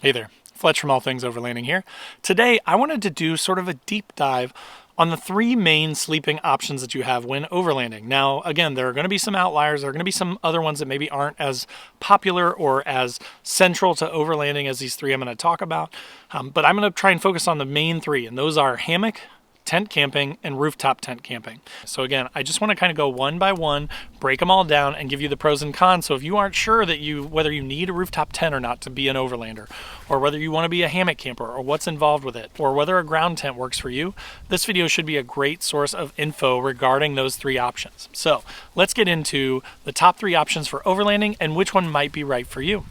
Hey there, Fletch from All Things Overlanding here. Today I wanted to do sort of a deep dive on the three main sleeping options that you have when overlanding. Now, again, there are going to be some outliers. There are going to be some other ones that maybe aren't as popular or as central to overlanding as these three I'm going to talk about. But I'm going to try and focus on the main three, and those are hammock, tent camping, and rooftop tent camping. So again, I just want to kind of go one by one, break them all down, and give you the pros and cons. So if you aren't sure that whether you need a rooftop tent or not to be an overlander, or whether you want to be a hammock camper, or what's involved with it, or whether a ground tent works for you, this video should be a great source of info regarding those three options. So let's get into the top three options for overlanding and which one might be right for you.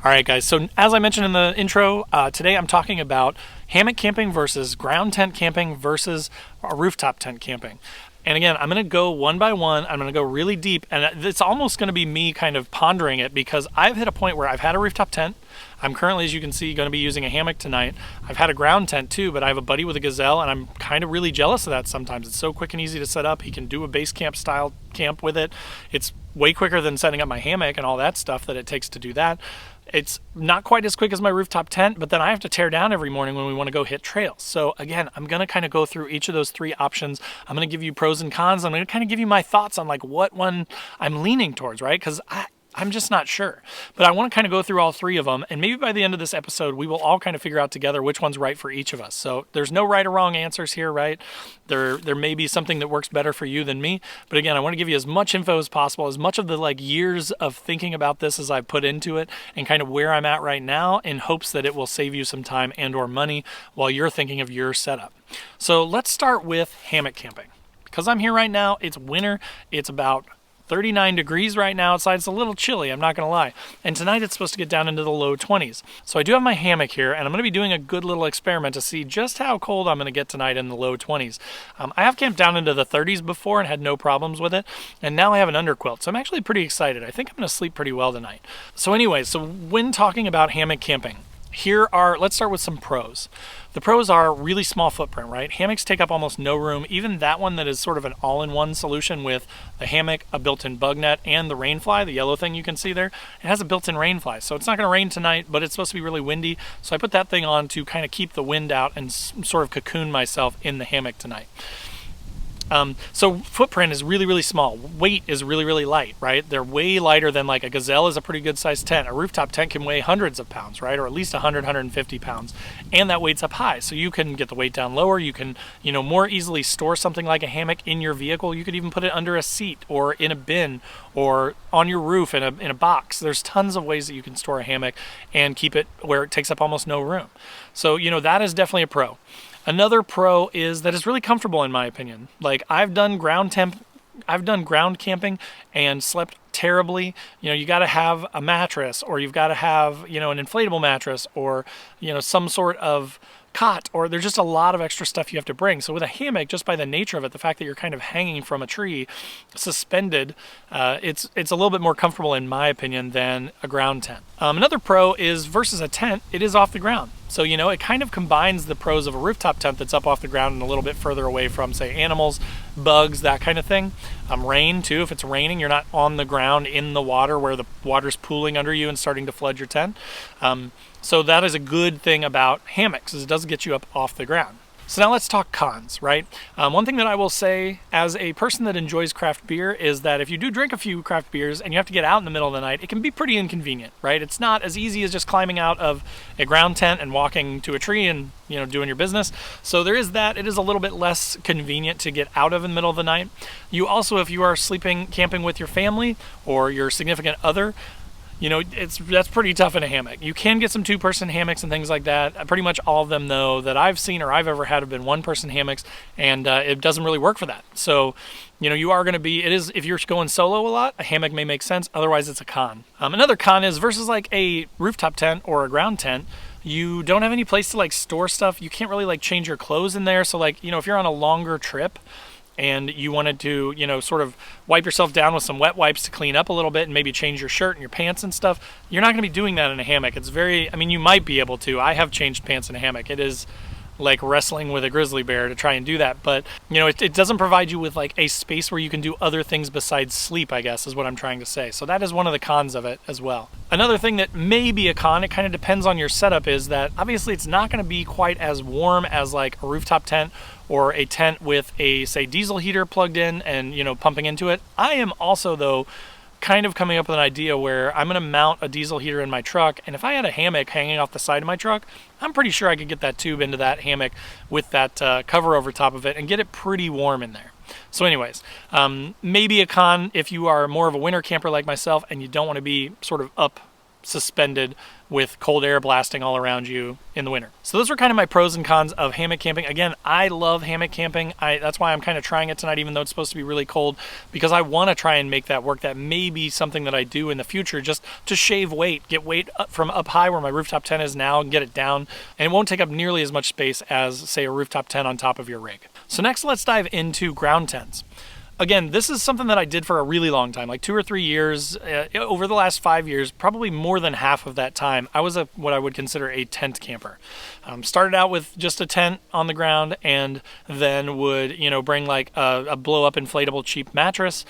All right, guys, so as I mentioned in the intro, today I'm talking about hammock camping versus ground tent camping versus rooftop tent camping. And again, I'm going to go one by one. I'm going to go really deep, and it's almost going to be me kind of pondering it because I've hit a point where I've had a rooftop tent. I'm currently, as you can see, going to be using a hammock tonight. I've had a ground tent too, but I have a buddy with a Gazelle, and I'm kind of really jealous of that sometimes. It's so quick and easy to set up. He can do a base camp style camp with it. It's way quicker than setting up my hammock and all that stuff that it takes to do that. It's not quite as quick as my rooftop tent, but then I have to tear down every morning when we want to go hit trails. So again, I'm going to kind of go through each of those three options. I'm going to give you pros and cons. I'm going to kind of give you my thoughts on like what one I'm leaning towards, right? Because I'm just not sure. But I want to kind of go through all three of them, and maybe by the end of this episode, we will all kind of figure out together which one's right for each of us. So there's no right or wrong answers here, right? There may be something that works better for you than me. But again, I want to give you as much info as possible, as much of the like years of thinking about this as I've put into it, and kind of where I'm at right now in hopes that it will save you some time and or money while you're thinking of your setup. So let's start with hammock camping. Because I'm here right now, it's winter, it's about 39 degrees right now outside. It's a little chilly, I'm not going to lie. And tonight it's supposed to get down into the low 20s. So I do have my hammock here, and I'm going to be doing a good little experiment to see just how cold I'm going to get tonight in the low 20s. I have camped down into the 30s before and had no problems with it, and now I have an underquilt, so I'm actually pretty excited. I think I'm going to sleep pretty well tonight. So anyway, so when talking about hammock camping, let's start with some pros. The pros are really small footprint, right? Hammocks take up almost no room. Even that one that is sort of an all-in-one solution with the hammock, a built-in bug net, and the rainfly, the yellow thing you can see there, it has a built-in rainfly. So it's not going to rain tonight, but it's supposed to be really windy. So I put that thing on to kind of keep the wind out and sort of cocoon myself in the hammock tonight. So footprint is really, really small. Weight is really, really light, right? They're way lighter than like a Gazelle is a pretty good sized tent. A rooftop tent can weigh hundreds of pounds, right? Or at least 100, 150 pounds. And that weight's up high. So you can get the weight down lower. You can, more easily store something like a hammock in your vehicle. You could even put it under a seat or in a bin or on your roof in a box. There's tons of ways that you can store a hammock and keep it where it takes up almost no room. So, that is definitely a pro. Another pro is that it's really comfortable in my opinion. Like I've done ground camping and slept terribly. You got to have a mattress, or you've got to have, an inflatable mattress, or, some sort of cot, or there's just a lot of extra stuff you have to bring. So with a hammock, just by the nature of it, the fact that you're kind of hanging from a tree, suspended, it's a little bit more comfortable in my opinion than a ground tent. Another pro is versus a tent, it is off the ground. So, it kind of combines the pros of a rooftop tent that's up off the ground and a little bit further away from, say, animals, bugs, that kind of thing. Rain, too. If it's raining, you're not on the ground in the water where the water's pooling under you and starting to flood your tent. So that is a good thing about hammocks, is it does get you up off the ground. So now let's talk cons, right? One thing that I will say as a person that enjoys craft beer is that if you do drink a few craft beers and you have to get out in the middle of the night, it can be pretty inconvenient, right? It's not as easy as just climbing out of a ground tent and walking to a tree and, doing your business. So there is that. It is a little bit less convenient to get out of in the middle of the night. You also, if you are camping with your family or your significant other, that's pretty tough in a hammock. You can get some two-person hammocks and things like that. Pretty much all of them, though, that I've seen or I've ever had have been one-person hammocks, and it doesn't really work for that. So, you are going to be, if you're going solo a lot, a hammock may make sense. Otherwise, it's a con. Another con is versus like a rooftop tent or a ground tent, You don't have any place to like store stuff. You can't really like change your clothes in there. So like, if you're on a longer trip and you wanted to, sort of wipe yourself down with some wet wipes to clean up a little bit and maybe change your shirt and your pants and stuff, you're not going to be doing that in a hammock. It's you might be able to. I have changed pants in a hammock. It is like wrestling with a grizzly bear to try and do that, but it doesn't provide you with like a space where you can do other things besides sleep, I guess is what I'm trying to say. So that is one of the cons of it as well. Another thing that may be a con, it kind of depends on your setup, is that obviously it's not going to be quite as warm as like a rooftop tent or a tent with a, say, diesel heater plugged in and pumping into it. I am also, though, kind of coming up with an idea where I'm going to mount a diesel heater in my truck, and if I had a hammock hanging off the side of my truck, I'm pretty sure I could get that tube into that hammock with that cover over top of it and get it pretty warm in there. So anyways, maybe a con if you are more of a winter camper like myself and you don't want to be sort of up suspended with cold air blasting all around you in the winter. So those are kind of my pros and cons of hammock camping. Again, I love hammock camping. That's why I'm kind of trying it tonight, even though it's supposed to be really cold, because I want to try and make that work. That may be something that I do in the future, just to shave weight, get weight up from up high where my rooftop tent is now and get it down. And it won't take up nearly as much space as, say, a rooftop tent on top of your rig. So next, let's dive into ground tents. Again, this is something that I did for a really long time, like 2 or 3 years. Over the last 5 years, probably more than half of that time, I was what I would consider a tent camper. Started out with just a tent on the ground, and then would, bring like a blow-up inflatable cheap mattress.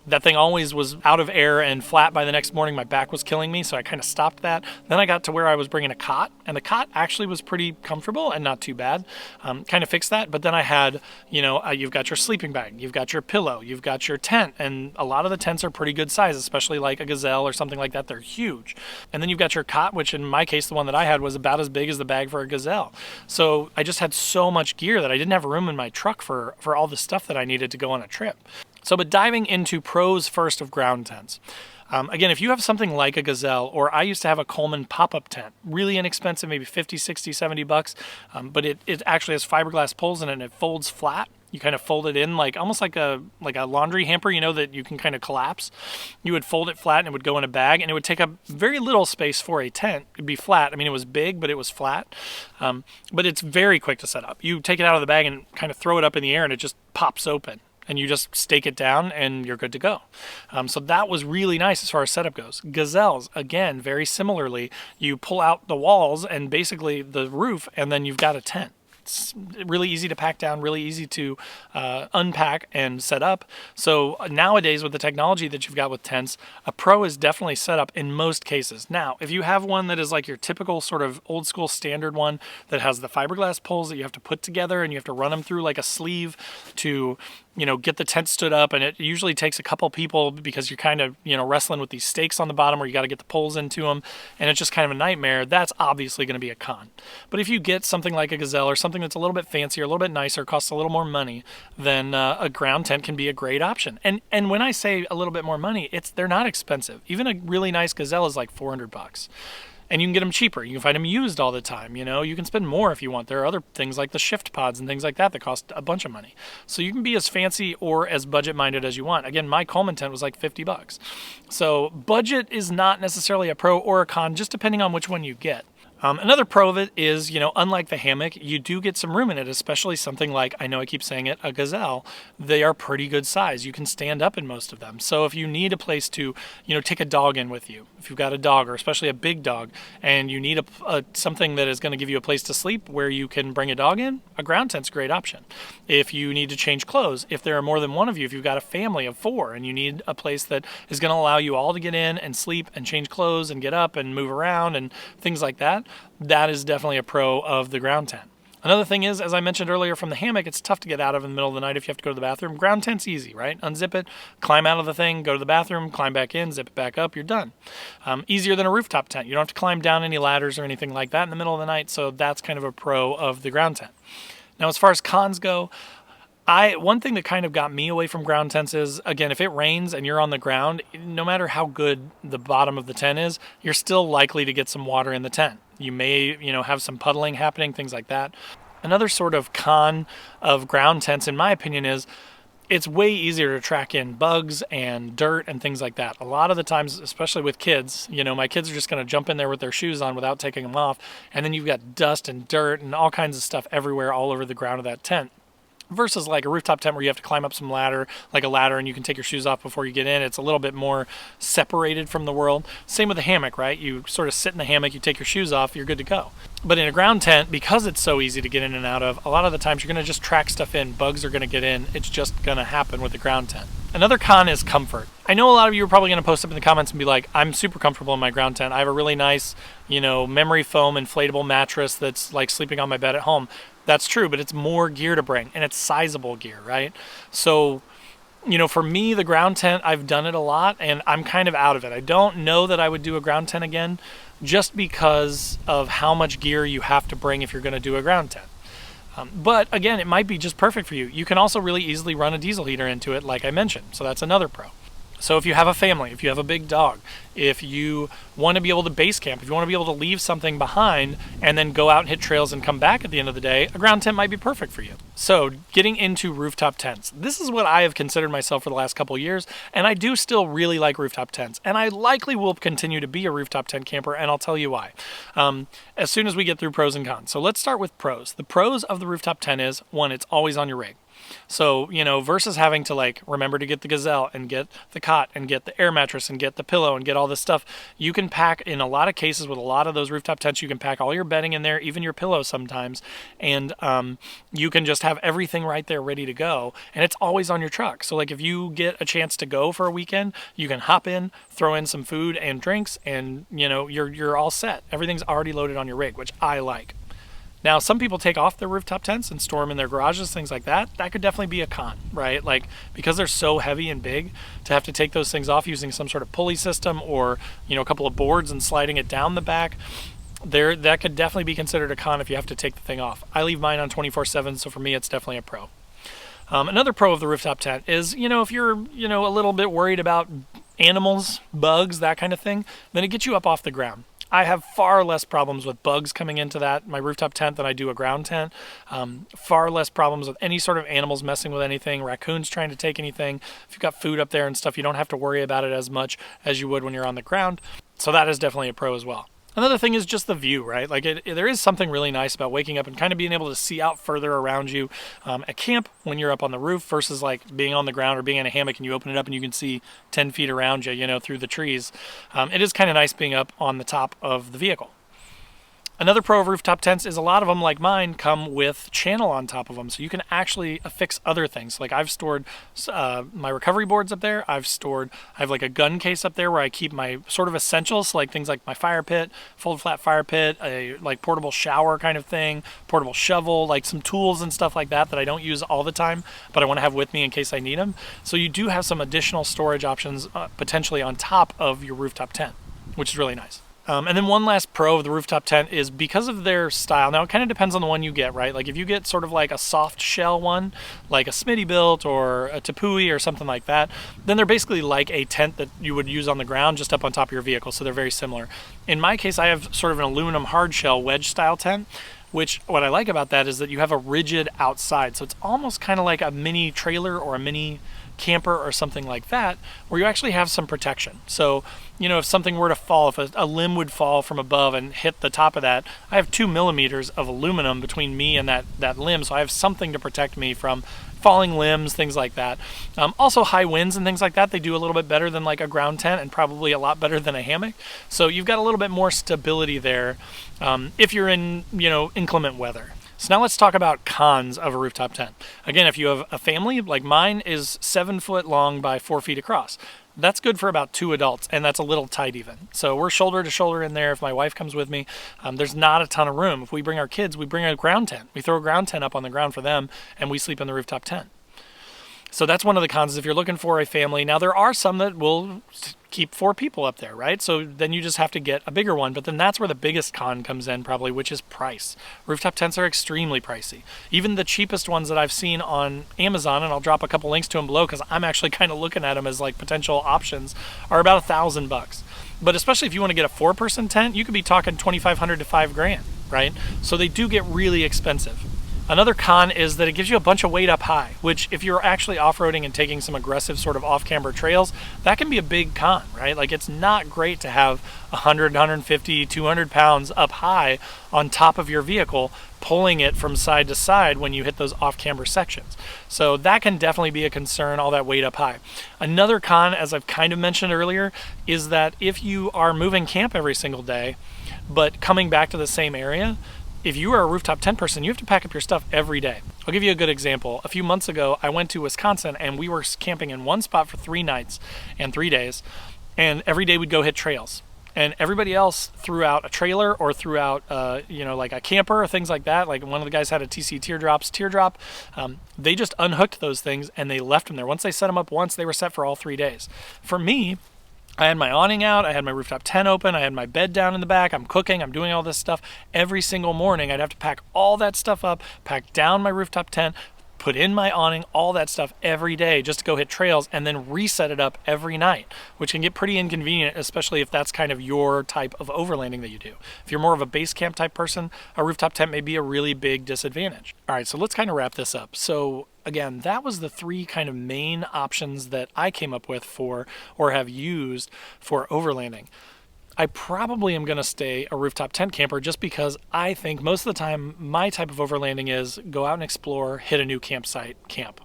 That thing always was out of air and flat by the next morning. My back was killing me, so I kind of stopped that. Then I got to where I was bringing a cot, and the cot actually was pretty comfortable and not too bad. Kind of fixed that, but then I had, you've got your sleeping bag, you've got your pillow, you've got your tent, and a lot of the tents are pretty good size, especially like a Gazelle or something like that. They're huge. And then you've got your cot, which in my case, the one that I had was about as big as the bag for a Gazelle. So I just had so much gear that I didn't have room in my truck for all the stuff that I needed to go on a trip. So, but diving into pros first of ground tents. Again, if you have something like a Gazelle, or I used to have a Coleman pop-up tent, really inexpensive, maybe 50, 60, 70 bucks, but it actually has fiberglass poles in it and it folds flat. You kind of fold it in like almost like a laundry hamper, that you can kind of collapse. You would fold it flat and it would go in a bag, and it would take up very little space for a tent. It'd be flat. I mean, it was big, but it was flat. But it's very quick to set up. You take it out of the bag and kind of throw it up in the air, and it just pops open. And you just stake it down and you're good to go. So that was really nice as far as setup goes. Gazelles, again, very similarly, you pull out the walls and basically the roof, and then you've got a tent. It's really easy to pack down, really easy to unpack and set up. So nowadays with the technology that you've got with tents, a pro is definitely set up in most cases. Now, if you have one that is like your typical sort of old school standard one that has the fiberglass poles that you have to put together and you have to run them through like a sleeve to get the tent stood up, and it usually takes a couple people because you're kind of, wrestling with these stakes on the bottom where you got to get the poles into them, and it's just kind of a nightmare. That's obviously going to be a con. But if you get something like a Gazelle or something that's a little bit fancier, a little bit nicer, costs a little more money, then a ground tent can be a great option. And when I say a little bit more money, they're not expensive. Even a really nice Gazelle is like $400. And you can get them cheaper. You can find them used all the time. You can spend more if you want. There are other things like the shift pods and things like that cost a bunch of money. So you can be as fancy or as budget-minded as you want. Again, my Coleman tent was like $50. So budget is not necessarily a pro or a con, just depending on which one you get. Another pro of it is, unlike the hammock, you do get some room in it, especially something like, I know I keep saying it, a Gazelle. They are pretty good size. You can stand up in most of them. So if you need a place to, take a dog in with you, if you've got a dog or especially a big dog, and you need something that is going to give you a place to sleep where you can bring a dog in, a ground tent's a great option. If you need to change clothes, if there are more than one of you, if you've got a family of 4 and you need a place that is going to allow you all to get in and sleep and change clothes and get up and move around and things like that, that is definitely a pro of the ground tent. Another thing is, as I mentioned earlier, from the hammock, it's tough to get out of in the middle of the night if you have to go to the bathroom. Ground tent's easy, right? Unzip it, climb out of the thing, go to the bathroom, climb back in, zip it back up, you're done. Easier than a rooftop tent. You don't have to climb down any ladders or anything like that in the middle of the night, so that's kind of a pro of the ground tent. Now, as far as cons go, one thing that kind of got me away from ground tents is, again, if it rains and you're on the ground, no matter how good the bottom of the tent is, you're still likely to get some water in the tent. You may, have some puddling happening, things like that. Another sort of con of ground tents, in my opinion, is it's way easier to track in bugs and dirt and things like that. A lot of the times, especially with kids, my kids are just going to jump in there with their shoes on without taking them off, and then you've got dust and dirt and all kinds of stuff everywhere all over the ground of that tent. Versus like a rooftop tent where you have to climb up some ladder, like a ladder, and you can take your shoes off before you get in. It's a little bit more separated from the world. Same with a hammock, right? You sort of sit in the hammock, you take your shoes off, you're good to go. But in a ground tent, because it's so easy to get in and out of, a lot of the times you're going to just track stuff in. Bugs are going to get in. It's just going to happen with the ground tent. Another con is comfort. I know a lot of you are probably going to post up in the comments and be like, I'm super comfortable in my ground tent. I have a really nice, memory foam inflatable mattress that's like sleeping on my bed at home. That's true, but it's more gear to bring, and it's sizable gear, right? So, for me, the ground tent, I've done it a lot, and I'm kind of out of it. I don't know that I would do a ground tent again, just because of how much gear you have to bring if you're going to do a ground tent. But again, it might be just perfect for you. You can also really easily run a diesel heater into it, like I mentioned, so that's another pro. So if you have a family, if you have a big dog, if you want to be able to base camp, if you want to be able to leave something behind and then go out and hit trails and come back at the end of the day, a ground tent might be perfect for you. So getting into rooftop tents. This is what I have considered myself for the last couple of years, and I do still really like rooftop tents. And I likely will continue to be a rooftop tent camper, and I'll tell you why. As soon as we get through pros and cons. So let's start with pros. The pros of the rooftop tent is, one, it's always on your rig. So, versus having to remember to get the gazelle and get the cot and get the air mattress and get the pillow and get all this stuff, you can pack, in a lot of cases with a lot of those rooftop tents, you can pack all your bedding in there, even your pillows sometimes, and you can just have everything right there ready to go, and it's always on your truck. So if you get a chance to go for a weekend, you can hop in, throw in some food and drinks, and you're all set. Everything's already loaded on your rig, which I like. Now, some people take off their rooftop tents and store them in their garages, things like that. That could definitely be a con, right? Because they're so heavy and big, to have to take those things off using some sort of pulley system or, a couple of boards and sliding it down the back, that could definitely be considered a con if you have to take the thing off. I leave mine on 24/7, so for me, it's definitely a pro. Another pro of the rooftop tent is, if you're, a little bit worried about animals, bugs, that kind of thing, then it gets you up off the ground. I have far less problems with bugs coming into my rooftop tent than I do a ground tent. Far less problems with any sort of animals messing with anything, raccoons trying to take anything. If you've got food up there and stuff, you don't have to worry about it as much as you would when you're on the ground. So that is definitely a pro as well. Another thing is just the view, right? There is something really nice about waking up and kind of being able to see out further around you at camp when you're up on the roof versus being on the ground or being in a hammock and you open it up and you can see 10 feet around you, through the trees. It is kind of nice being up on the top of the vehicle. Another pro of rooftop tents is a lot of them, like mine, come with channel on top of them, so you can actually affix other things. I've stored my recovery boards up there. I have a gun case up there where I keep my sort of essentials, things like my fire pit, fold flat fire pit, a portable shower kind of thing, portable shovel, some tools and stuff like that I don't use all the time, but I want to have with me in case I need them. So you do have some additional storage options potentially on top of your rooftop tent, which is really nice. And then one last pro of the rooftop tent is because of their style. Now, it kind of depends on the one you get, right? If you get sort of a soft shell one, like a Smittybilt or a Tepui or something like that, then they're basically like a tent that you would use on the ground just up on top of your vehicle, so they're very similar. In my case, I have sort of an aluminum hard shell wedge style tent, which what I like about that is that you have a rigid outside. So it's almost kind of like a mini trailer or a mini camper or something like that, where you actually have some protection. So, if something were to fall, if a limb would fall from above and hit the top of that, I have 2 millimeters of aluminum between me and that limb, so I have something to protect me from falling limbs, things like that. Also, high winds and things like that, they do a little bit better than a ground tent and probably a lot better than a hammock. So you've got a little bit more stability there if you're in, inclement weather. So now let's talk about cons of a rooftop tent. Again, if you have a family, like mine is 7 foot long by 4 feet across. That's good for about 2 adults, and that's a little tight even. So we're shoulder to shoulder in there. If my wife comes with me, there's not a ton of room. If we bring our kids, we bring a ground tent. We throw a ground tent up on the ground for them, and we sleep in the rooftop tent. So that's one of the cons if you're looking for a family. Now, there are some that will keep 4 people up there, right? So then you just have to get a bigger one. But then that's where the biggest con comes in probably, which is price. Rooftop tents are extremely pricey. Even the cheapest ones that I've seen on Amazon, and I'll drop a couple links to them below because I'm actually kind of looking at them as potential options, are about $1,000. But especially if you want to get a 4-person tent, you could be talking $2,500 to $5,000, right? So they do get really expensive. Another con is that it gives you a bunch of weight up high, which if you're actually off-roading and taking some aggressive sort of off-camber trails, that can be a big con, right? Like it's not great to have 100, 150, 200 pounds up high on top of your vehicle, pulling it from side to side when you hit those off-camber sections. So that can definitely be a concern, all that weight up high. Another con, as I've kind of mentioned earlier, is that if you are moving camp every single day, but coming back to the same area, if you are a rooftop tent person, you have to pack up your stuff every day. I'll give you a good example. A few months ago, I went to Wisconsin and we were camping in one spot for 3 nights and 3 days. And every day we'd go hit trails. And everybody else threw out a trailer or threw out, like a camper or things like that. Like one of the guys had a TC teardrop. They just unhooked those things and they left them there. Once they set them up once, they were set for all 3 days. For me, I had my awning out, I had my rooftop tent open, I had my bed down in the back, I'm cooking, I'm doing all this stuff. Every single morning I'd have to pack all that stuff up, pack down my rooftop tent, put in my awning, all that stuff every day just to go hit trails and then reset it up every night, which can get pretty inconvenient, especially if that's kind of your type of overlanding that you do. If you're more of a base camp type person, a rooftop tent may be a really big disadvantage. All right, so let's kind of wrap this up. So again, that was the 3 kind of main options that I came up with for or have used for overlanding. I probably am going to stay a rooftop tent camper just because I think most of the time my type of overlanding is go out and explore, hit a new campsite, camp.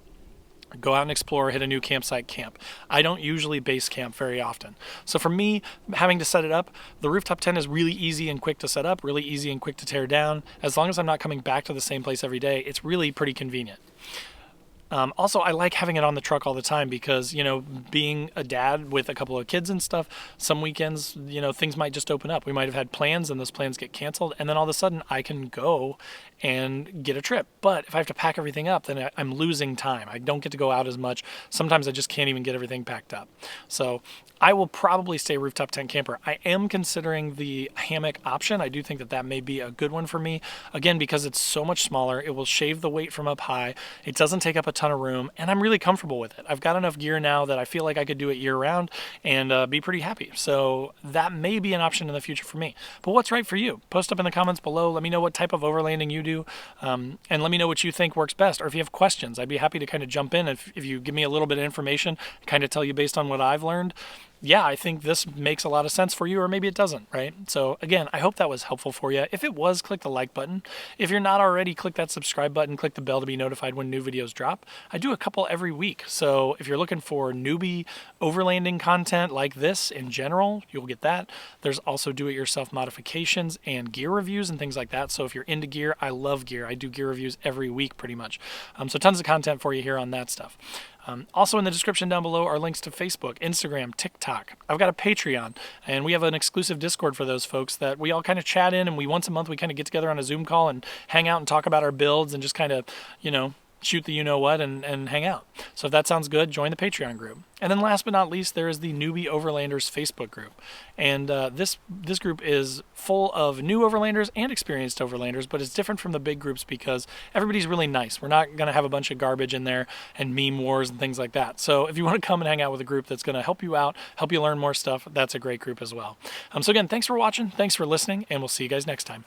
Go out and explore, hit a new campsite, camp. I don't usually base camp very often. So for me, having to set it up, the rooftop tent is really easy and quick to set up, really easy and quick to tear down. As long as I'm not coming back to the same place every day, it's really pretty convenient. Also, I like having it on the truck all the time because, being a dad with a couple of kids and stuff, some weekends, things might just open up. We might have had plans and those plans get canceled, and then all of a sudden I can go and get a trip. But if I have to pack everything up, then I'm losing time. I don't get to go out as much. Sometimes I just can't even get everything packed up. So I will probably stay rooftop tent camper. I am considering the hammock option. I do think that may be a good one for me. Again, because it's so much smaller, it will shave the weight from up high. It doesn't take up a ton of room, and I'm really comfortable with it. I've got enough gear now that I feel like I could do it year round and be pretty happy. So that may be an option in the future for me. But what's right for you? Post up in the comments below. Let me know what type of overlanding you do, and let me know what you think works best. Or if you have questions, I'd be happy to kind of jump in if you give me a little bit of information, kind of tell you based on what I've learned. Yeah, I think this makes a lot of sense for you, or maybe it doesn't, right? So again, I hope that was helpful for you. If it was, click the like button. If you're not already, click that subscribe button, click the bell to be notified when new videos drop. I do a couple every week. So if you're looking for newbie overlanding content like this in general, you'll get that. There's also do-it-yourself modifications and gear reviews and things like that. So if you're into gear, I love gear. I do gear reviews every week pretty much. So tons of content for you here on that stuff. Also in the description down below are links to Facebook, Instagram, TikTok. I've got a Patreon, and we have an exclusive Discord for those folks that we all kind of chat in, and once a month we kind of get together on a Zoom call and hang out and talk about our builds and just kind of, shoot the you-know-what and hang out. So if that sounds good, join the Patreon group. And then last but not least, there is the Newbie Overlanders Facebook group. And this group is full of new overlanders and experienced overlanders, but it's different from the big groups because everybody's really nice. We're not going to have a bunch of garbage in there and meme wars and things like that. So if you want to come and hang out with a group that's going to help you out, help you learn more stuff, that's a great group as well. So again, thanks for watching, thanks for listening, and we'll see you guys next time.